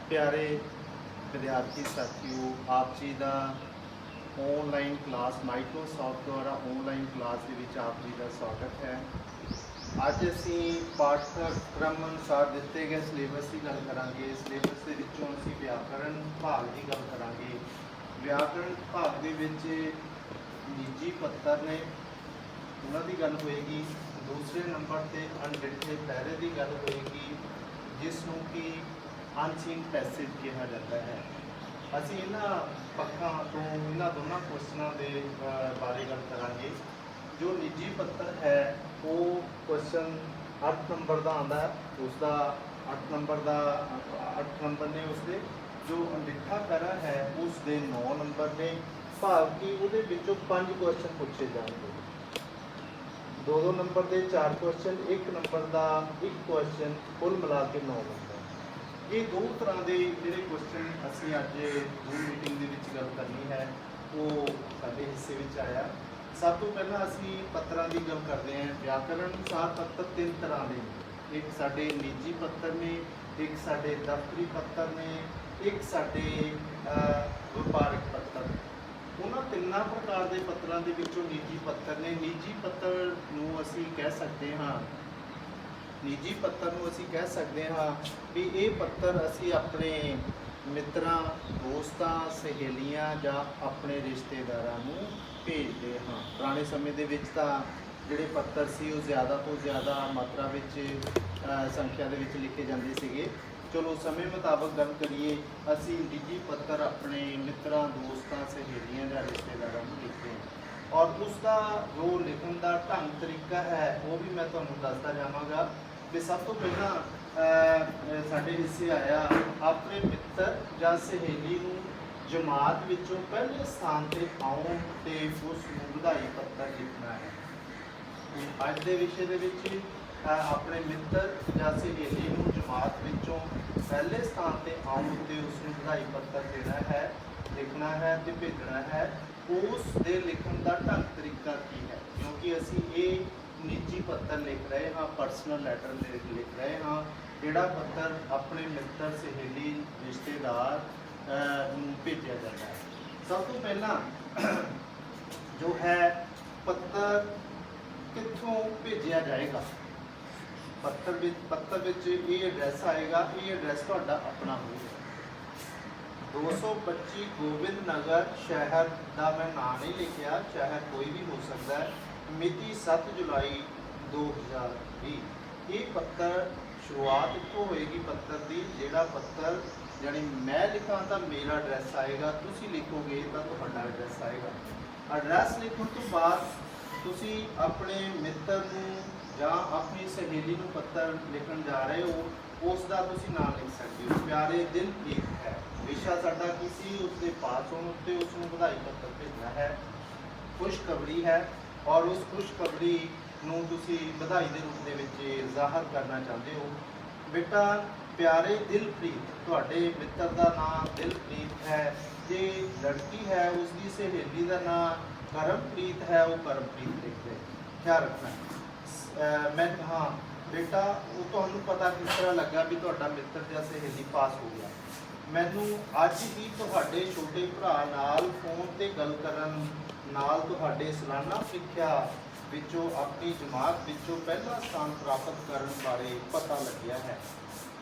प्यारे विद्यार्थी साथियों, आप जी का ऑनलाइन क्लास माइक्रोसॉफ्ट द्वारा ऑनलाइन क्लास के विच आप जी का स्वागत है। अज असी पाठ्यक्रम अनुसार दिते गए सिलेबस की गल करांगे। सिलेबस के विचों असी व्याकरण भाग की गल करांगे। व्याकरण भाग के विच निजी पत्तर ने उन्होंने गल होएगी। दूसरे नंबर पर अनडिठे पैरे की गल होएगी, जिसनों कि अनसीन पैसेज कहा जाता है। असी इन्हां पक्षों तो इन्हां दोनों क्वेश्चनों के बारे गल करांगे। जो निजी पत्र है वो क्वेश्चन 8 नंबर का आता है, उसका 8 नंबर का 8 नंबर ने उसके। जो अनडिठा पैरा है उसके 9 नंबर ने। भाव कि वो 5 क्वेश्चन पूछे जाएंगे। 2-2 नंबर के 4 क्वेश्चन, 1 नंबर का 1 क्वेश्चन, कुल मिला के 9 नंबर। ये दो तरह के जोड़े क्वेश्चन असी अज जूम मीटिंग के गल करनी है, वो साडे हिस्से में आया। सब तो पहला असी पत्रों की गल करते हैं। व्याकरण अनुसार पत्र 3 तरह के, एक साडे निजी पत्र ने, एक साडे दफ्तरी पत्र ने, एक साडे व्यापारिक पत्र। उन्होंने 3 प्रकार के पत्रों के विचों निजी पत्र ने। निजी पत्र नूं असी कह सकते हाँ, निजी पत्र नूं असी कह सकते हाँ भी ये पत्र असी अपने मित्रां, दोस्तां, सहेलियां जां अपने रिश्तेदारां नूं भेजते हाँ। पुराने समय दे विच तां जिहड़े पत्र सी वो ज़्यादा तो ज़्यादा मात्रा विच संख्या दे विच लिखे जांदे सीगे। चलो समय मुताबक गल करिए, असी निजी पत्र अपने मित्रां, दोस्तां, सहेलियां जां रिश्तेदारां नूं लिखते हैं। और उसका जो लिखण का ढंग तरीका है वो भी मैं तुहानूं दसदा जावांगा। कि सब तो पहला साडे हिस्से आया अपने मित्र या सहेली नूं जमात विचों पहले स्थान पर आउण ते उसनूं वधाई पत्र लिखना है। अज दे विषय दे विच अपने मित्र या सहेली नूं जमात विचों पहले स्थान पर आउण ते उसनूं वधाई पत्र देना है, लिखना है ते भेजना है। उस दे लिखण का ढंग तरीका की है, क्योंकि असी ये निजी पत्र लिख रहे हाँ, परसनल लैटर लिख रहे हाँ, जोड़ा पत्र अपने मित्र, सहेली, रिश्तेदार भेजा जाता है। सब तो पहला जो है पत्र कित्थों भेजा जाएगा। पत्र विच ये एड्रैस आएगा, ये एड्रैस तुहाडा अपना होगा। 225 गोबिंद नगर शहर का मैं नाम नहीं लिखा, शहर कोई भी हो सकता है। मिति 7 जुलाई 2020। ये पत्र शुरुआत इतों होएगी पत्र की। जोड़ा पत्र यानी मैं लिखा तो मेरा एड्रैस आएगा, तुसी लिखोगे तो तुहाडा एड्रैस आएगा। एड्रैस लिखण तो बाद तुसी अपने मित्र नूं जां अपनी सहेली नूं पत्र लिखण जा रहे हो, उसका तुसी नाम लिख सकते हो। प्यारे दिलप्रीत है विशा साडा किसी, उसके पास होने उत्ते उसनूं बधाई पत्र भेजना है। खुशखबरी है और उस खुशखबरी नूं तुसी बधाई के रूप में जाहिर करना चाहते हो। बेटा प्यारे दिलप्रीत, तुहाडे मित्र का नाम दिलप्रीत है। जे लड़की है उसकी सहेली का नाम करमप्रीत है, वो करमप्रीत लिख दे। ख्याल रखना। मैं हाँ बेटा, वो तुहानूं पता किस तरह लगा भी तुहाडा मित्र या सहेली पास हो गया। मैनूं अज ही तुहाडे छोटे भरा नाल फोन ते गल करन नाल तुहाडे सालाना सिੱਖਿਆ विचों अपनी जमात विचों पहला स्थान प्राप्त करने बारे पता लग्या है।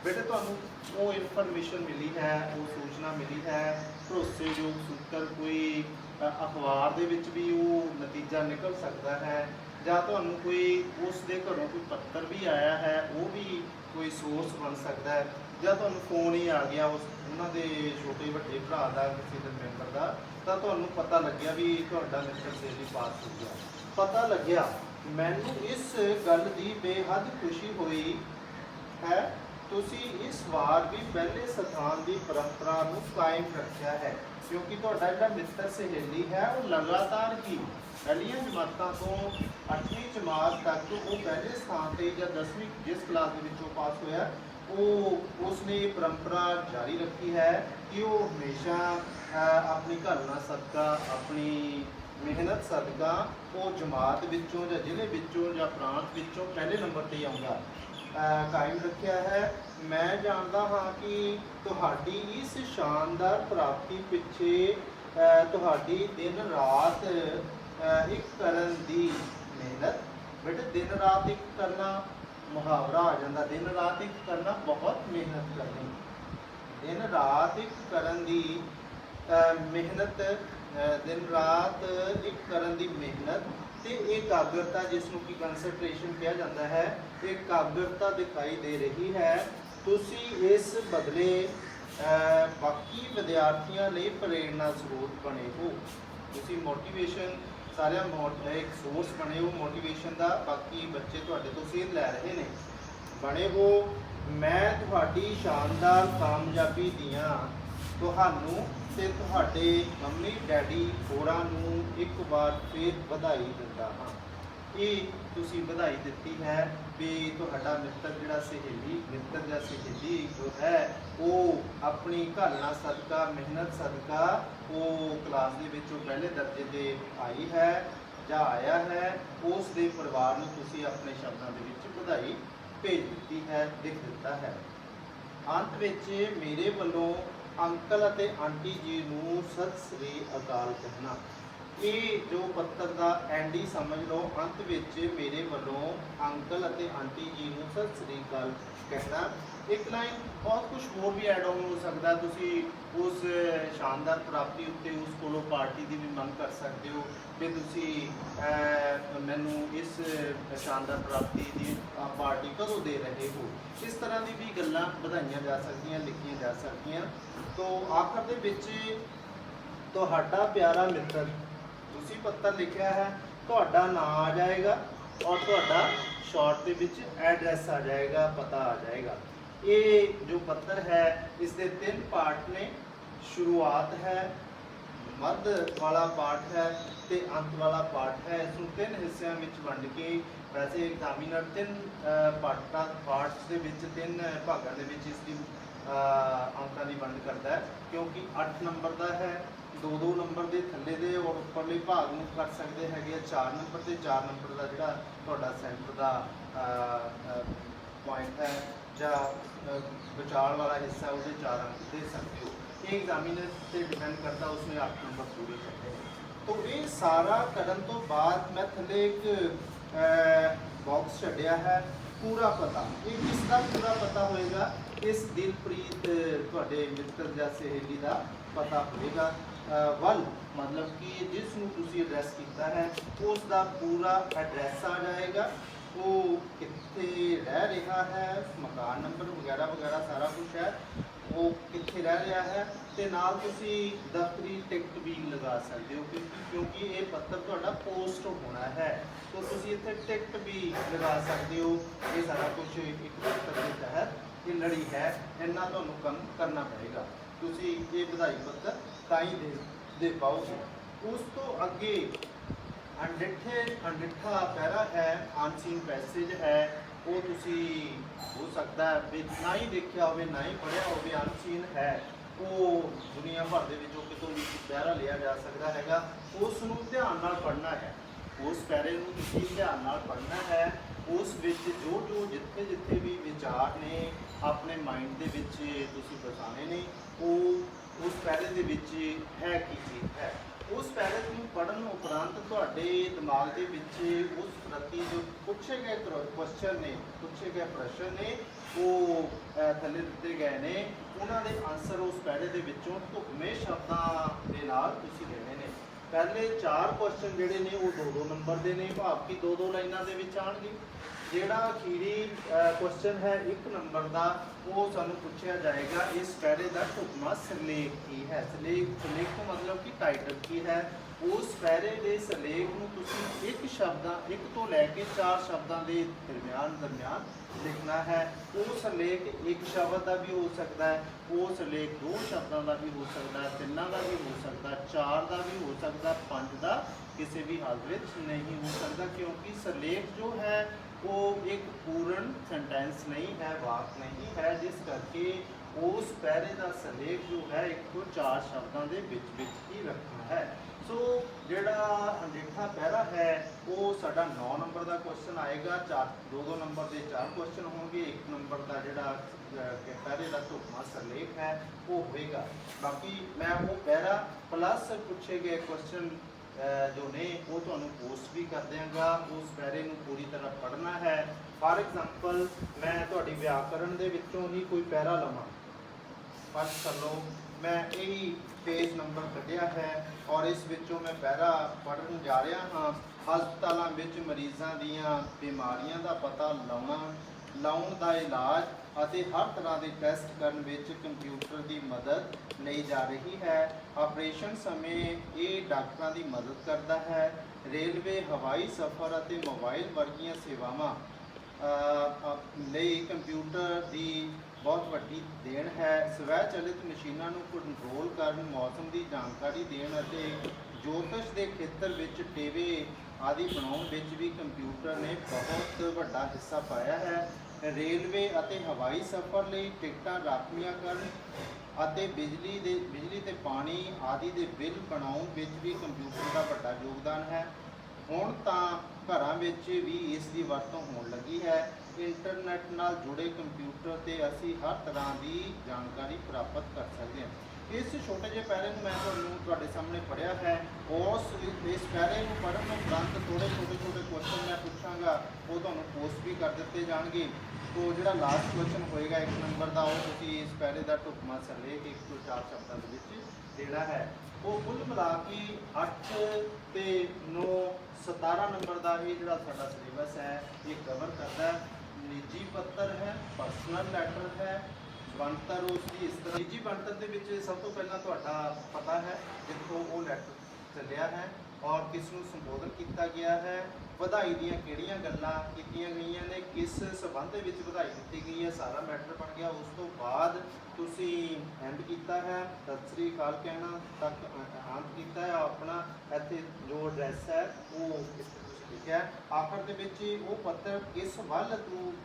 बेटे तुहानूं वो इन्फॉर्मेशन मिली है, वो सूचना मिली है, भरोसेयोग सूत्र कोई अखबार दे विच भी वो नतीजा निकल सकता है, ਜਾਂ ਤੁਹਾਨੂੰ कोई उसके घरों कोई पत्र भी आया है, वो भी कोई सोर्स बन सकता है, ਜਾਂ ਤੁਹਾਨੂੰ फोन ही आ गया उस उन्होंने छोटे ਵੱਡੇ भरा का किसी के मैंबर का, तो ਤੁਹਾਨੂੰ पता लग्या भी ਤੁਹਾਡਾ मित्र सहेली पास हो गया। पता लग्या मैनू इस गल की बेहद खुशी हुई है। तुसी इस बार भी पहले स्थान की परंपरा नूं कायम रखा है, क्योंकि तुहाडा जिहड़ा मित्र सहेली है वो लगातार ही पहलियां जमातां तो 8वीं जमात तक वो पहले स्थान पर या 10वीं जिस क्लास के विचों पास होया, वो उसने परंपरा जारी रखी है कि वो हमेशा अपनी घालना सदका, अपनी मेहनत सदका वो जमात विचों या जिले विचों या प्रांत विचों पहले नंबर पर ही आऊँगा। ਕਾਇਮ ਰੱਖਿਆ ਹੈ। ਮੈਂ ਜਾਣਦਾ ਹਾਂ ਕਿ ਤੁਹਾਡੀ ਇਸ ਸ਼ਾਨਦਾਰ ਪ੍ਰਾਪਤੀ ਪਿੱਛੇ ਤੁਹਾਡੀ ਦਿਨ ਰਾਤ ਇੱਕ ਕਰਨ ਦੀ ਮਿਹਨਤ। ਬੇਟੇ ਦਿਨ ਰਾਤ ਇੱਕ ਕਰਨਾ ਮੁਹਾਵਰਾ ਆ ਜਾਂਦਾ, ਦਿਨ ਰਾਤ ਇੱਕ ਕਰਨਾ ਬਹੁਤ ਮਿਹਨਤ ਕਰਨੀ, ਦਿਨ ਰਾਤ ਇੱਕ ਕਰਨ ਦੀ ਮਿਹਨਤ, ਦਿਨ ਰਾਤ ਇੱਕ ਕਰਨ ਦੀ ਮਿਹਨਤ ਤੇ ਇਕਾਗਰਤਾ, ਜਿਸ ਨੂੰ ਕਿ ਕੰਸੈਂਟਰੇਸ਼ਨ ਕਿਹਾ ਜਾਂਦਾ ਹੈ, ਇਕਾਗਰਤਾ ਦਿਖਾਈ ਦੇ ਰਹੀ ਹੈ। ਤੁਸੀਂ ਇਸ ਬਦਲੇ ਬਾਕੀ ਵਿਦਿਆਰਥੀਆਂ ਲਈ ਪ੍ਰੇਰਨਾ ਸਰੋਤ ਬਣੇ ਹੋ। ਤੁਸੀਂ ਮੋਟੀਵੇਸ਼ਨ ਸਾਰਿਆਂ ਇੱਕ ਸੋਰਸ ਬਣੇ ਹੋ ਮੋਟੀਵੇਸ਼ਨ ਦਾ, ਬਾਕੀ ਬੱਚੇ ਤੁਹਾਡੇ ਤੋਂ ਸੇਧ ਲੈ ਰਹੇ ਨੇ, ਬਣੇ ਹੋ। ਮੈਂ ਤੁਹਾਡੀ ਸ਼ਾਨਦਾਰ ਕਾਮਯਾਬੀ ਦੀਆਂ ਤੁਹਾਨੂੰ ਤੇ ਤੁਹਾਡੇ ਮੰਮੀ ਡੈਡੀ ਹੋਰਾਂ ਨੂੰ ਇੱਕ ਵਾਰ ਫਿਰ ਵਧਾਈ ਦਿੰਦਾ ਹਾਂ। ਇਹ ਤੁਸੀਂ ਵਧਾਈ ਦਿੱਤੀ ਹੈ ਵੀ ਤੁਹਾਡਾ ਮਿੱਤਰ ਜਿਹੜਾ ਮਿੱਤਰ ਜਾਂ ਸਹੇਲੀ ਜੋ ਹੈ ਉਹ ਆਪਣੀ ਘਾਲਣਾ ਸਦਕਾ, ਮਿਹਨਤ ਸਦਕਾ ਉਹ ਕਲਾਸ ਦੇ ਵਿੱਚੋਂ ਪਹਿਲੇ ਦਰਜੇ ਤੇ ਆਈ ਹੈ ਜਾਂ ਆਇਆ ਹੈ। ਉਸ ਦੇ ਪਰਿਵਾਰ ਨੂੰ ਤੁਸੀਂ ਆਪਣੇ ਸ਼ਬਦਾਂ ਦੇ ਵਿੱਚ ਵਧਾਈ ਭੇਜ ਦਿੱਤੀ ਹੈ, ਲਿਖ ਦਿੱਤਾ ਹੈ। ਅੰਤ ਵਿੱਚ ਮੇਰੇ ਵੱਲੋਂ ਅੰਕਲ ਅਤੇ ਆਂਟੀ ਜੀ ਨੂੰ ਸਤਿ ਸ੍ਰੀ ਅਕਾਲ ਕਹਿਣਾ। ਇਹ ਜੋ ਪੱਤਰ ਦਾ ਐਂਡ ਹੀ ਸਮਝ ਲਓ, ਅੰਤ ਵਿੱਚ ਮੇਰੇ ਵੱਲੋਂ ਅੰਕਲ ਅਤੇ ਆਂਟੀ ਜੀ ਨੂੰ ਸਤਿ ਸ੍ਰੀ ਅਕਾਲ ਕਹਿਣਾ। ਇੱਕ ਲਾਈਨ ਬਹੁਤ ਕੁਝ ਹੋਰ ਵੀ ਐਡ ਆਨ ਹੋ ਸਕਦਾ, ਤੁਸੀਂ ਉਸ ਸ਼ਾਨਦਾਰ ਪ੍ਰਾਪਤੀ ਉੱਤੇ ਉਸ ਕੋਲੋਂ ਪਾਰਟੀ ਦੀ ਵੀ ਮੰਗ ਕਰ ਸਕਦੇ ਹੋ ਕਿ ਤੁਸੀਂ ਮੈਨੂੰ ਇਸ ਸ਼ਾਨਦਾਰ ਪ੍ਰਾਪਤੀ ਦੀ ਪਾਰਟੀ ਕਦੋਂ ਦੇ ਰਹੇ ਹੋ। ਇਸ ਤਰ੍ਹਾਂ ਦੀ ਵੀ ਗੱਲਾਂ ਵਧਾਈਆਂ ਜਾ ਸਕਦੀਆਂ, ਲਿਖੀਆਂ ਜਾ ਸਕਦੀਆਂ। ਤੋ ਆਖਰ ਦੇ ਵਿੱਚ ਤੁਹਾਡਾ ਪਿਆਰਾ ਮਿੱਤਰ, ਤੁਸੀਂ ਪੱਤਰ ਲਿਖਿਆ ਹੈ, ਤੁਹਾਡਾ ਨਾਮ ਆ ਜਾਏਗਾ ਔਰ ਤੁਹਾਡਾ ਸ਼ਾਰਟ ਦੇ ਵਿੱਚ ਐਡਰੈਸ ਆ ਜਾਏਗਾ, ਪਤਾ ਆ ਜਾਏਗਾ। ਇਹ ਜੋ ਪੱਤਰ ਹੈ ਇਸ ਦੇ 3 ਪਾਰਟ ਨੇ, ਸ਼ੁਰੂਆਤ ਹੈ, ਮੱਧ ਵਾਲਾ ਪਾਰਟ ਹੈ ਤੇ ਅੰਤ ਵਾਲਾ ਪਾਰਟ ਹੈ। ਇਸ ਨੂੰ 3 ਹਿੱਸਿਆਂ ਵਿੱਚ ਵੰਡ ਕੇ, ਵੈਸੇ ਐਗਜ਼ਾਮੀਨਰ 3 ਪਾਰਟਸ ਦੇ ਵਿੱਚ 3 ਭਾਗਾਂ ਦੇ ਵਿੱਚ ਇਸ ਦੀ ਅੰਕਾਂ ਦੀ ਵੰਡ ਕਰਦਾ ਹੈ, ਕਿਉਂਕਿ 8 ਨੰਬਰ ਦਾ ਹੈ। 2-2 ਨੰਬਰ ਦੇ ਥੱਲੇ ਦੇ ਔਰ ਉੱਪਰਲੇ ਭਾਗ ਨੂੰ ਕਰ ਸਕਦੇ ਹੈਗੇ 4 ਨੰਬਰ ਤੇ 4 ਨੰਬਰ ਦਾ ਜਿਹੜਾ ਤੁਹਾਡਾ ਸੈਂਟਰ ਦਾ ਪੁਆਇੰਟ ਹੈ ਜਾਂ ਵਿਚਾਰ ਵਾਲਾ ਹਿੱਸਾ, ਉਹਦੇ 4 ਅੰਕ ਦੇ ਸਕਦੇ ਹੋ। ਇਹ ਐਗਜ਼ਾਮੀਨਰ ਤੇ ਡਿਪੈਂਡ ਕਰਦਾ, ਉਸਨੇ 8 ਨੰਬਰ ਪੂਰੇ ਕਰਨੇ। तो ये सारा करने तो बाद मैं थले एक बॉक्स छड्या है पूरा पता। ये किसका पूरा पता होएगा? इस दिलप्रीत तुहाडे मित्र या सहेली का पता होएगा। वल मतलब कि जिसनूं तुसीं एड्रैस किया है उसका पूरा एड्रैस आ जाएगा, वो कित्थे रह रहा है, मकान नंबर वगैरह वगैरह सारा कुछ है, वो कित्थे रह रहा है, ते नाल तुसीं दफ्तरी टिकट भी लगा सकते हो क्योंकि ये पत्र तुहाडा पोस्ट होना है, तो तुसीं इत्थे टिकट भी लगा सकते हो। ये सारा कुछ एक पत्र के तहत ये लड़ी है, इन्ना तुहानूं काम करना पड़ेगा, तुसीं ये बधाई पत्र ताई दे पाओगे। उस तो अगे अनडिठा पैरा है, अनसीन पैसेज है, वो तुसी हो सकता है भी ना ही देखा हो, ना ही पढ़िया हो, अनसीन है, वो दुनिया भर के कितों भी पैरा लिया जा सकता है, उसनूं ध्यान नाल पढ़ना है, उस पैरे नूं तुसीं ध्यान नाल पढ़ना है। उस विच जो जो जिथे जिथे भी विचार ने अपने माइंड दे विच तुसीं बसाने ने, वो उस पैरे दे विच है की चीज़ है। उस पैरे को पढ़न उपरंत तुहाडे दिमाग दे विच उस प्रति जो पूछे गए क्वेश्चन ने, पूछे गए प्रश्न ने, वो थले दिते गए ने, उन्हां दे आंसर उस पैरे दे विचों ढुकवें शब्दां दे नाल तुसीं देने ने। पहले 4 क्वेश्चन जिहड़े ने वो 2-2 नंबर दे ने, भाव कि 2-2 लाइनां दे विच आउणगे। जिहड़ा अखीरी क्वेश्चन है 1 नंबर का, वो सानू पूछा जाएगा इस पैरे का ढुकवां सिरलेख की है। सिरलेख तो मतलब कि टाइटल की है। उस पैरे के सिरलेख नूं तुसीं एक तो लैके 4 शब्दों के दरम्यान लिखना है। वो सिरलेख 1 शब्द का भी हो सकता है, वो सिरलेख 2 शब्दों का भी हो सकता है, 3 का भी हो सकता है, 4 का भी हो सकता है, 5 का किसी भी हाल में नहीं हो सकता, क्योंकि सिरलेख जो है वो एक पूर्ण सेंटेंस नहीं है, वाक नहीं है, जिस करके ਉਸ ਪੈਰੇ ਦਾ ਸਿਰਲੇਖ ਜੋ ਹੈ 1 ਤੋਂ 4 ਸ਼ਬਦਾਂ ਦੇ ਵਿੱਚ ਹੀ ਰੱਖਣਾ ਹੈ। ਸੋ ਜਿਹੜਾ ਅਣਡਿੱਠਾ ਪੈਰਾ ਹੈ ਉਹ ਸਾਡਾ 9 ਨੰਬਰ ਦਾ ਕੁਐਸਚਨ ਆਏਗਾ। 2 ਨੰਬਰ ਦੇ 4 ਕੁਐਸਚਨ ਹੋਣਗੇ। 1 ਨੰਬਰ ਦਾ ਜਿਹੜਾ ਪੈਰੇ ਦਾ ਢੁਕਵਾਂ ਸਿਰਲੇਖ ਹੈ ਉਹ ਹੋਏਗਾ। ਬਾਕੀ ਮੈਂ ਉਹ ਪੈਰਾ ਪਲੱਸ ਪੁੱਛੇ ਗਏ ਕੁਐਸਚਨ ਜੋ ਨੇ ਉਹ ਤੁਹਾਨੂੰ ਪੋਸਟ ਵੀ ਕਰ ਦਿਆਂਗਾ। ਉਸ ਪੈਰੇ ਨੂੰ ਪੂਰੀ ਤਰ੍ਹਾਂ ਪੜ੍ਹਨਾ ਹੈ। ਫਾਰ ਐਗਜ਼ਾਮਪਲ ਮੈਂ ਤੁਹਾਡੀ ਵਿਆਕਰਣ ਦੇ ਵਿੱਚੋਂ ਹੀ ਕੋਈ ਪੈਰਾ ਲਵਾਂ। ਫਸਟ ਕਰ ਲਓ, ਮੈਂ ਇਹੀ ਪੇਜ ਨੰਬਰ ਕੱਢਿਆ ਹੈ ਔਰ ਇਸ ਵਿੱਚੋਂ ਮੈਂ ਪੈਰਾ ਪੜ੍ਹਨ ਜਾ ਰਿਹਾ ਹਾਂ। ਹਸਪਤਾਲਾਂ ਵਿੱਚ ਮਰੀਜ਼ਾਂ ਦੀਆਂ ਬਿਮਾਰੀਆਂ ਦਾ ਪਤਾ ਲਾਉਣ ਦਾ ਇਲਾਜ ਅਤੇ ਹਰ ਤਰ੍ਹਾਂ ਦੇ ਟੈਸਟ ਕਰਨ ਵਿੱਚ ਕੰਪਿਊਟਰ ਦੀ ਮਦਦ ਲਈ ਜਾ ਰਹੀ ਹੈ। ਆਪਰੇਸ਼ਨ ਸਮੇਂ ਇਹ ਡਾਕਟਰਾਂ ਦੀ ਮਦਦ ਕਰਦਾ ਹੈ। ਰੇਲਵੇ, ਹਵਾਈ ਸਫ਼ਰ ਅਤੇ ਮੋਬਾਈਲ ਵਰਗੀਆਂ ਸੇਵਾਵਾਂ ਲਈ ਕੰਪਿਊਟਰ ਦੀ ਬਹੁਤ ਵੱਡੀ ਦੇਣ ਹੈ। ਸਵੈ ਚਲਿਤ ਮਸ਼ੀਨਾਂ ਨੂੰ ਕੰਟਰੋਲ ਕਰਨ, ਮੌਸਮ ਦੀ ਜਾਣਕਾਰੀ ਦੇਣ ਅਤੇ ਜੋਤਿਸ਼ ਦੇ ਖੇਤਰ ਵਿੱਚ ਟੇਵੇ ਆਦਿ ਬਣਾਉਣ ਵਿੱਚ ਵੀ ਕੰਪਿਊਟਰ ਨੇ ਬਹੁਤ ਵੱਡਾ ਹਿੱਸਾ ਪਾਇਆ ਹੈ। ਰੇਲਵੇ ਅਤੇ ਹਵਾਈ ਸਫ਼ਰ ਲਈ ਟਿਕਟਾਂ ਰਾਖਵੀਆਂ ਕਰਨ ਅਤੇ ਬਿਜਲੀ ਤੇ ਪਾਣੀ ਆਦਿ ਦੇ ਬਿੱਲ ਬਣਾਉਣ ਵਿੱਚ ਵੀ ਕੰਪਿਊਟਰ ਦਾ ਵੱਡਾ ਯੋਗਦਾਨ ਹੈ। ਹੁਣ ਤਾਂ ਘਰਾਂ ਵਿੱਚ ਵੀ ਇਸ ਦੀ ਵਰਤੋਂ ਹੋਣ ਲੱਗੀ ਹੈ। ਇੰਟਰਨੈਟ ਨਾਲ ਜੁੜੇ ਕੰਪਿਊਟਰ ਤੇ ਅਸੀਂ ਹਰ ਤਰ੍ਹਾਂ ਦੀ ਜਾਣਕਾਰੀ ਪ੍ਰਾਪਤ ਕਰ ਸਕਦੇ ਹਾਂ। ਇਸ ਛੋਟੇ ਜਿਹੇ ਪੈਰੇ ਨੂੰ ਮੈਂ ਤੁਹਾਡੇ ਸਾਹਮਣੇ ਪੜ੍ਹਿਆ ਹੈ। ਇਸ ਪੈਰੇ ਨੂੰ ਪੜ੍ਹਨ ਉਪਰੰਤ ਥੋੜ੍ਹੇ ਛੋਟੇ ਕੁਐਸਚਨ ਮੈਂ ਪੁੱਛਾਂਗਾ, ਉਹ ਤੁਹਾਨੂੰ ਪੋਸਟ ਵੀ ਕਰ ਦਿੱਤੇ ਜਾਣਗੇ। ਤੋ ਜਿਹੜਾ ਲਾਸਟ ਕੁਐਸਚਨ ਹੋਏਗਾ 1 ਨੰਬਰ ਦਾ, ਉਹ ਤੁਸੀਂ ਇਸ ਪੈਰੇ ਦਾ ਢੁਕਵਾਂ ਸਿਰਲੇਖ 1 ਤੋਂ 4 ਸ਼ਬਦਾਂ ਦੇ ਵਿੱਚ ਦੇਣਾ ਹੈ। ਉਹ ਕੁੱਲ ਮਿਲਾ ਕੇ 8 ਤੇ 9 17 ਨੰਬਰ ਦਾ ਇਹ ਜਿਹੜਾ ਸਾਡਾ ਸਿਲੇਬਸ ਹੈ ਇਹ ਕਵਰ ਕਰਦਾ ਹੈ। ਨਿੱਜੀ ਪੱਤਰ ਹੈ, ਪਰਸਨਲ ਲੈਟਰ ਹੈ, ਬਣਤਰ ਉਸ ਦੀ ਇਸ ਤਰ੍ਹਾਂ। ਨਿੱਜੀ ਬਣਤਰ ਦੇ ਵਿੱਚ ਸਭ ਤੋਂ ਪਹਿਲਾਂ ਤੁਹਾਡਾ ਪਤਾ ਹੈ ਜਿੱਥੋਂ ਉਹ ਲੈਟਰ ਚੱਲਿਆ ਹੈ ਔਰ ਕਿਸ ਨੂੰ ਸੰਬੋਧਨ ਕੀਤਾ ਗਿਆ ਹੈ, ਵਧਾਈ ਦੀਆਂ ਕਿਹੜੀਆਂ ਗੱਲਾਂ ਕੀਤੀਆਂ ਗਈਆਂ ਨੇ, ਕਿਸ ਸਬੰਧ ਦੇ ਵਿੱਚ ਵਧਾਈ ਦਿੱਤੀ ਗਈ ਹੈ, ਸਾਰਾ ਮੈਟਰ ਬਣ ਗਿਆ। ਉਸ ਤੋਂ ਬਾਅਦ ਤੁਸੀਂ ਐਂਡ ਕੀਤਾ ਹੈ, ਸਤਿ ਸ੍ਰੀ ਅਕਾਲ ਕਹਿਣਾ ਤੱਕ ਅੰਤ ਕੀਤਾ ਹੈ। ਆਪਣਾ ਇੱਥੇ ਜੋ ਐਡਰੈਸ ਹੈ ਉਹ ਲਿਖਿਆ ਹੈ। ਆਖਰ ਦੇ ਵਿੱਚ ਉਹ ਪੱਤਰ ਕਿਸ ਵੱਲ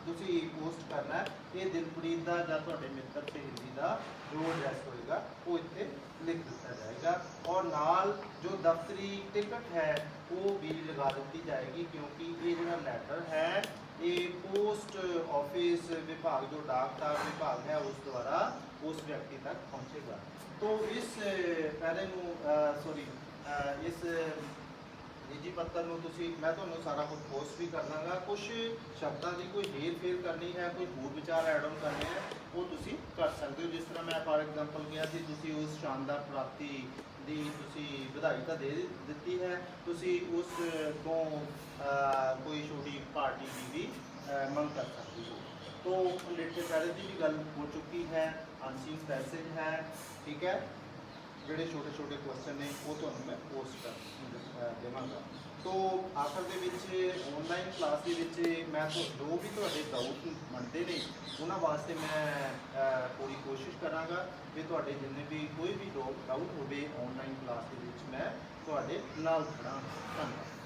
ਤੁਸੀਂ ਪੋਸਟ ਕਰਨਾ ਹੈ, ਇਹ ਦਿਲਪ੍ਰੀਤ ਦਾ ਜਾਂ ਤੁਹਾਡੇ ਮਿੱਤਰ ਸਹੇਲੀ ਦਾ ਜੋ ਐਡਰੈਸ ਹੋਏਗਾ ਉਹ ਇੱਥੇ ਲਿਖ ਦਿੱਤਾ ਜਾਏਗਾ। ਔਰ ਨਾਲ ਜੋ ਦਫ਼ਤਰੀ ਟਿਕਟ ਹੈ ਉਹ ਵੀ ਲਗਾ ਦਿੱਤੀ ਜਾਏਗੀ, ਕਿਉਂਕਿ ਇਹ ਜਿਹੜਾ ਲੈਟਰ ਹੈ ਇਹ ਪੋਸਟ ਆਫਿਸ ਵਿਭਾਗ ਜੋ ਡਾਕਟਾਰ ਵਿਭਾਗ ਹੈ ਉਸ ਦੁਆਰਾ ਉਸ ਵਿਅਕਤੀ ਤੱਕ ਪਹੁੰਚੇਗਾ। तो इस पैरे इस निजी पत्र मैं तो सारा कुछ पोस्ट भी कर दाँगा। कुछ शब्दों की कोई हेर फेर करनी है, कोई होर विचार एड ऑन करने हैं वो तुसी कर सकते हो। जिस तरह मैं फॉर एग्जांपल किया कि तुसी उस शानदार प्राप्ति की तुसी बधाई तो दे दी है, तुसी उस तो कोई छोटी पार्टी की भी मंग कर सकते हो। तो लिटे पैरे की भी गल हो चुकी है, अनसीन पैसेज है, ठीक है। जोड़े छोटे छोटे क्वेश्चन ने वो तो मैं पोस्ट कर देवांगा। तो आखिर दे विच ऑनलाइन क्लास दे विच मैं तो जो भी तुहाडे डाउट बनते ने उन्हां वास्ते मैं पूरी कोशिश करांगा कि तुहाडे जिन्ने भी कोई भी डाउट होवे ऑनलाइन क्लास दे विच मैं तुहाडे नाल खड़ा। धन्यवाद।